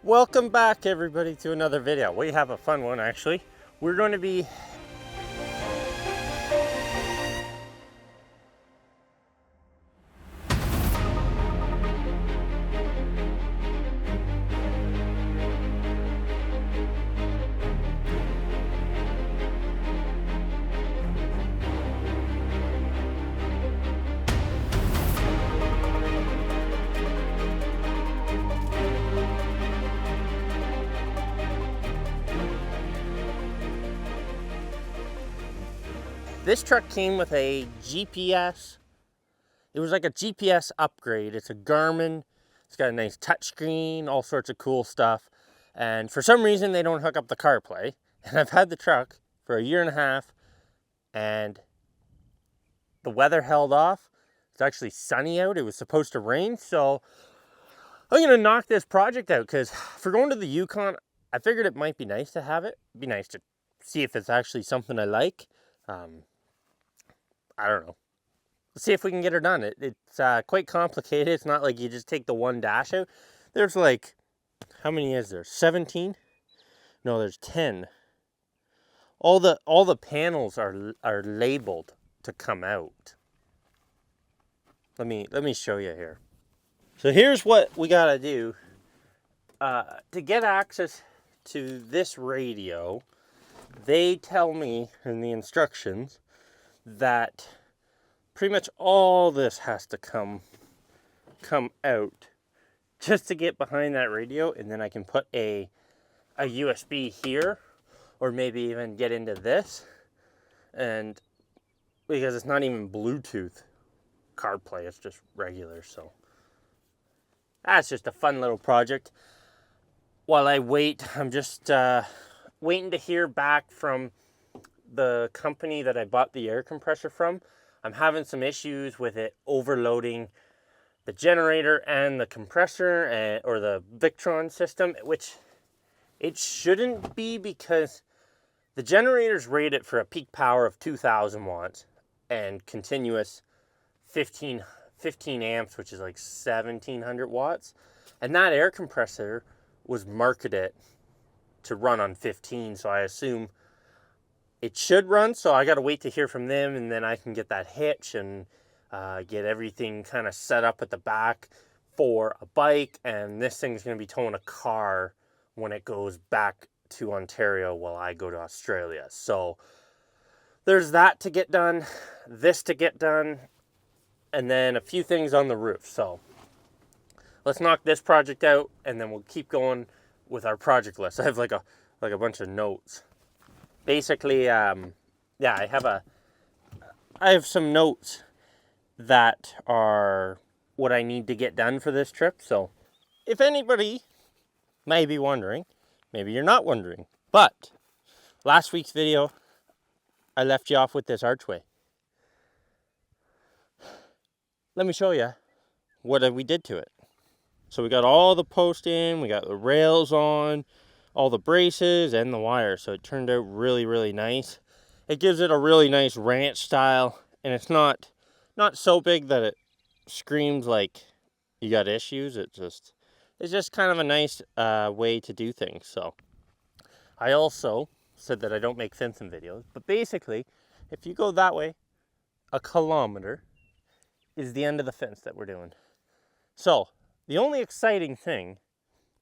Welcome back everybody to another video. We have a fun one actually. We're going to be this truck came with a GPS. It was like a GPS upgrade. It's a Garmin. It's got a nice touchscreen, all sorts of cool stuff. And for some reason, they don't hook up the CarPlay. And I've had the truck for a year and a half, and the weather held off. It's actually sunny out. It was supposed to rain, so I'm gonna knock this project out because for going to the Yukon, I figured it might be nice to have it. It'd be nice to see if it's actually something I like. I don't know. Let's see if we can get her done. It's quite complicated. It's not like you just take the one dash out. There's like, how many is there? 17? No, there's 10. All the panels are labeled to come out. Let me show you here. So here's what we gotta do to get access to this radio. They tell me in the instructions that pretty much all this has to come out just to get behind that radio, and then I can put a USB here, or maybe even get into this, and because it's not even Bluetooth CarPlay, it's just regular. So that's just a fun little project. While I wait, I'm just waiting to hear back from the company that I bought the air compressor from. I'm having some issues with it overloading the generator and the compressor or the Victron system, which it shouldn't be because the generator's rated for a peak power of 2,000 watts and continuous 15 amps, which is like 1,700 watts. And that air compressor was marketed to run on 15, so I assume it should run. So I got to wait to hear from them, and then I can get that hitch and get everything kind of set up at the back for a bike. And this thing's going to be towing a car when it goes back to Ontario while I go to Australia. So there's that to get done, this to get done, and then a few things on the roof. So let's knock this project out, and then we'll keep going with our project list. I have like a bunch of notes. Basically, yeah, I have some notes that are what I need to get done for this trip. So if anybody may be wondering, maybe you're not wondering, but last week's video, I left you off with this archway. Let me show you what we did to it. So we got all the posts in, we got the rails on, all the braces and the wire. So it turned out really, really nice. It gives it a really nice ranch style, and it's not so big that it screams like you got issues. It's just kind of a nice way to do things. So I also said that I don't make fencing videos, but basically, if you go that way, 1 kilometer is the end of the fence that we're doing. So the only exciting thing,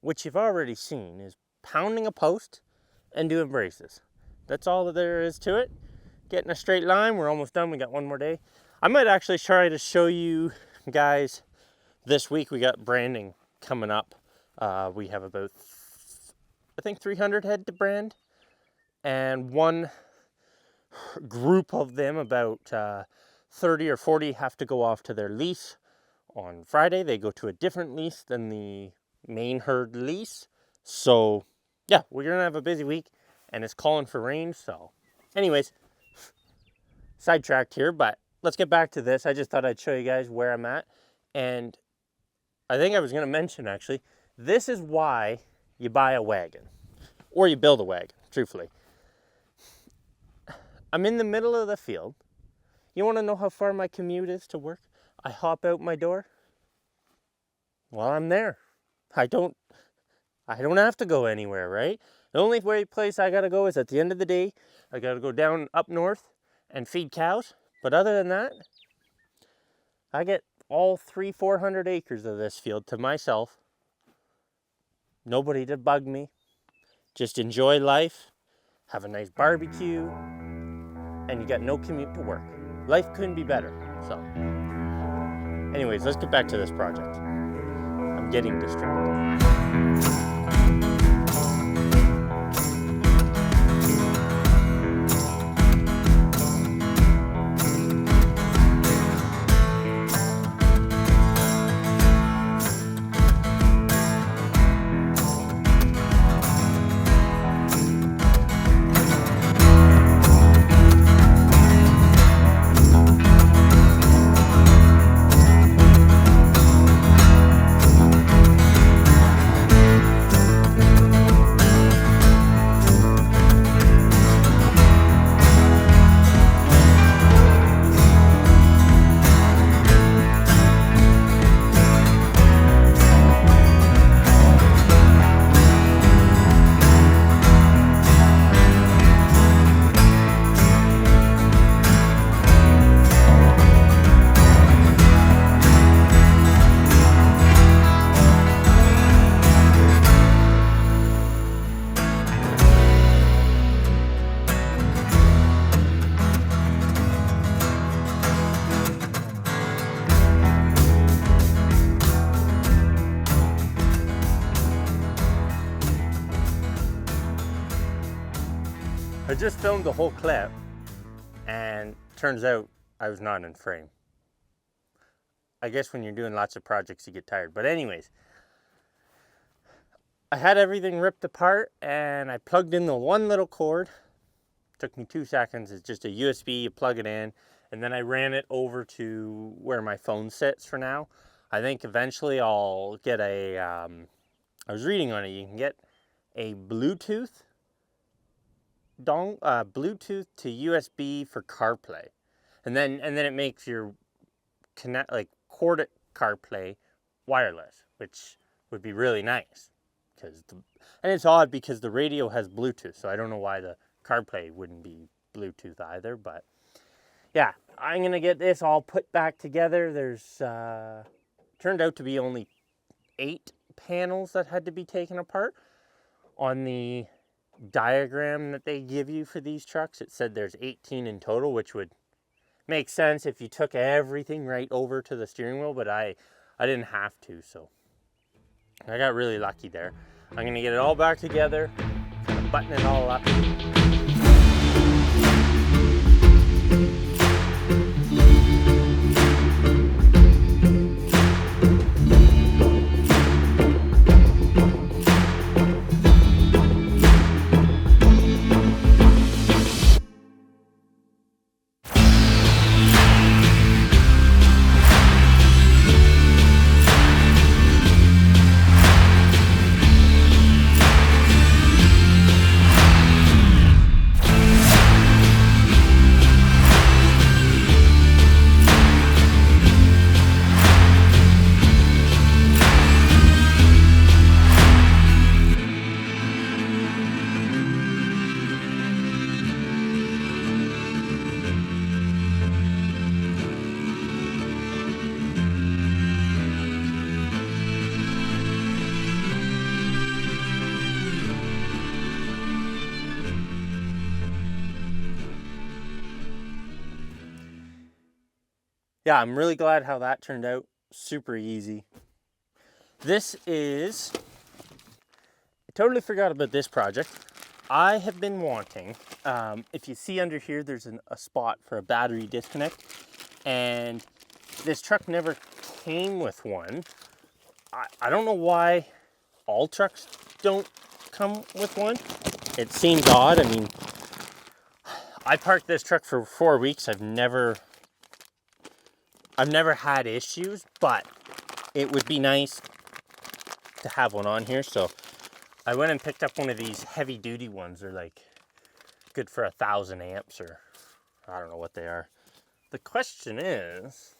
which you've already seen, is pounding a post and doing braces. That's all that there is to it. Getting a straight line. We're almost done. We got one more day. I might actually try to show you guys this week. We got branding coming up. We have about, I think, 300 head to brand, and one group of them, about 30 or 40, have to go off to their lease on Friday. They go to a different lease than the main herd lease. So yeah, we're gonna have a busy week, and it's calling for rain. So anyways, sidetracked here, but let's get back to this. I just thought I'd show you guys where I'm at. And I think I was gonna mention, actually, this is why you buy a wagon, or you build a wagon, truthfully. I'm in the middle of the field. You wanna know how far my commute is to work? I hop out my door. Well, I'm there. I don't have to go anywhere, right? The only place I gotta go is at the end of the day. I gotta go down up north and feed cows. But other than that, I get all 400 acres of this field to myself. Nobody to bug me. Just enjoy life, have a nice barbecue, and you got no commute to work. Life couldn't be better. So, anyways, let's get back to this project. I'm getting distracted. I just filmed the whole clip, and turns out I was not in frame. I guess when you're doing lots of projects, you get tired. But anyways, I had everything ripped apart, and I plugged in the one little cord. Took me 2 seconds. It's just a USB, you plug it in, and then I ran it over to where my phone sits for now. I think eventually I'll get a, I was reading on it, you can get a Bluetooth Bluetooth to USB for CarPlay, and then it makes your corded CarPlay wireless, which would be really nice. And it's odd because the radio has Bluetooth, so I don't know why the CarPlay wouldn't be Bluetooth either. But yeah, I'm gonna get this all put back together. There's turned out to be only 8 panels that had to be taken apart. On the diagram that they give you for these trucks, it said there's 18 in total, which would make sense if you took everything right over to the steering wheel, but I didn't have to, so I got really lucky there. I'm gonna get it all back together, kind of button it all up. Yeah, I'm really glad how that turned out. Super easy. This is, I totally forgot about this project. I have been wanting, if you see under here, there's a spot for a battery disconnect, and this truck never came with one. I don't know why all trucks don't come with one. It seems odd. I mean, I parked this truck for 4 weeks. I've never had issues, but it would be nice to have one on here. So I went and picked up one of these heavy duty ones. They're like good for 1,000 amps, or I don't know what they are. The question is,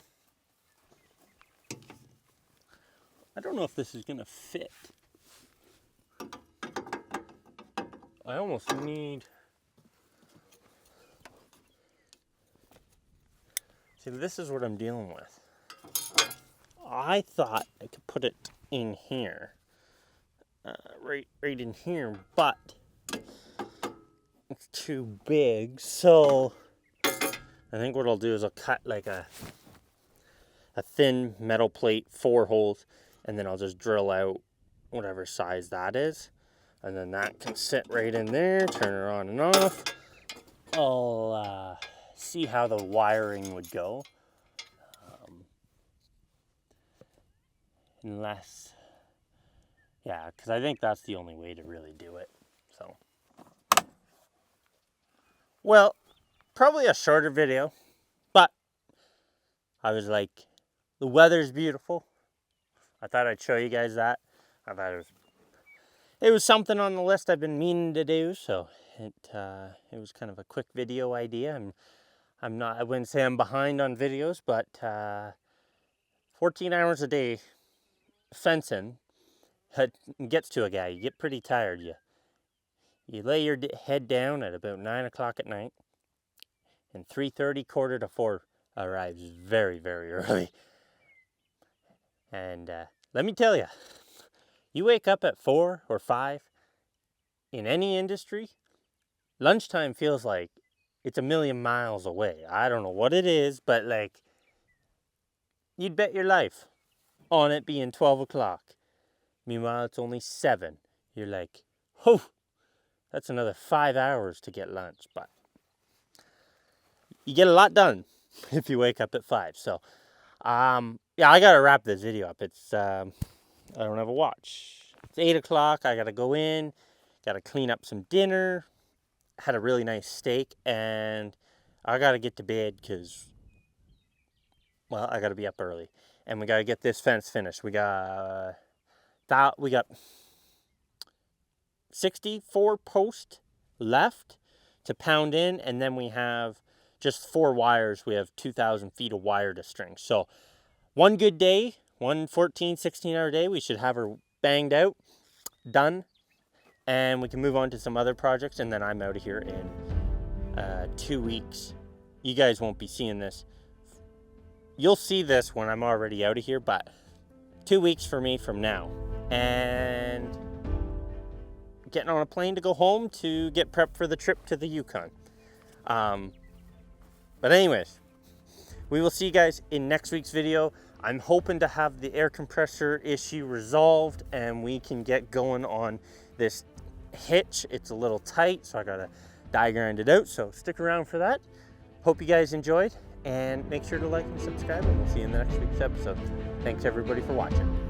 I don't know if this is gonna fit. I almost need... See, this is what I'm dealing with. I thought I could put it in here. Right in here, but it's too big, so I think what I'll do is I'll cut like a thin metal plate, 4 holes, and then I'll just drill out whatever size that is, and then that can sit right in there, turn it on and off. I'll see how the wiring would go, unless, yeah, because I think that's the only way to really do it. So, well, probably a shorter video, but I was like, the weather's beautiful. I thought I'd show you guys that. I thought it was something on the list I've been meaning to do, so it was kind of a quick video idea. I wouldn't say I'm behind on videos, but 14 hours a day fencing gets to a guy. You get pretty tired. You lay your head down at about 9 o'clock at night, and 3:30, 3:45 arrives very, very early. And let me tell you, you wake up at 4 or 5 in any industry, lunchtime feels like it's a million miles away. I don't know what it is, but like, you'd bet your life on it being 12 o'clock. Meanwhile, it's only 7. You're like, oh, that's another 5 hours to get lunch. But you get a lot done if you wake up at 5. So, yeah, I gotta wrap this video up. It's, I don't have a watch. It's 8 o'clock. I gotta go in, gotta clean up some dinner. Had a really nice steak, and I gotta get to bed because, well, I gotta be up early, and we gotta get this fence finished. We got 64 posts left to pound in, and then we have just 4 wires. We have 2,000 feet of wire to string. So one good day, one 14, 16-hour day, we should have her banged out, done, and we can move on to some other projects, and then I'm out of here in 2 weeks. You guys won't be seeing this. You'll see this when I'm already out of here, but 2 weeks for me from now. And getting on a plane to go home to get prepped for the trip to the Yukon. But anyways, we will see you guys in next week's video. I'm hoping to have the air compressor issue resolved and we can get going on this hitch. It's a little tight, so I gotta die grind it out, so stick around for that. Hope you guys enjoyed, and make sure to like and subscribe, and we'll see you in the next week's episode. Thanks everybody for watching.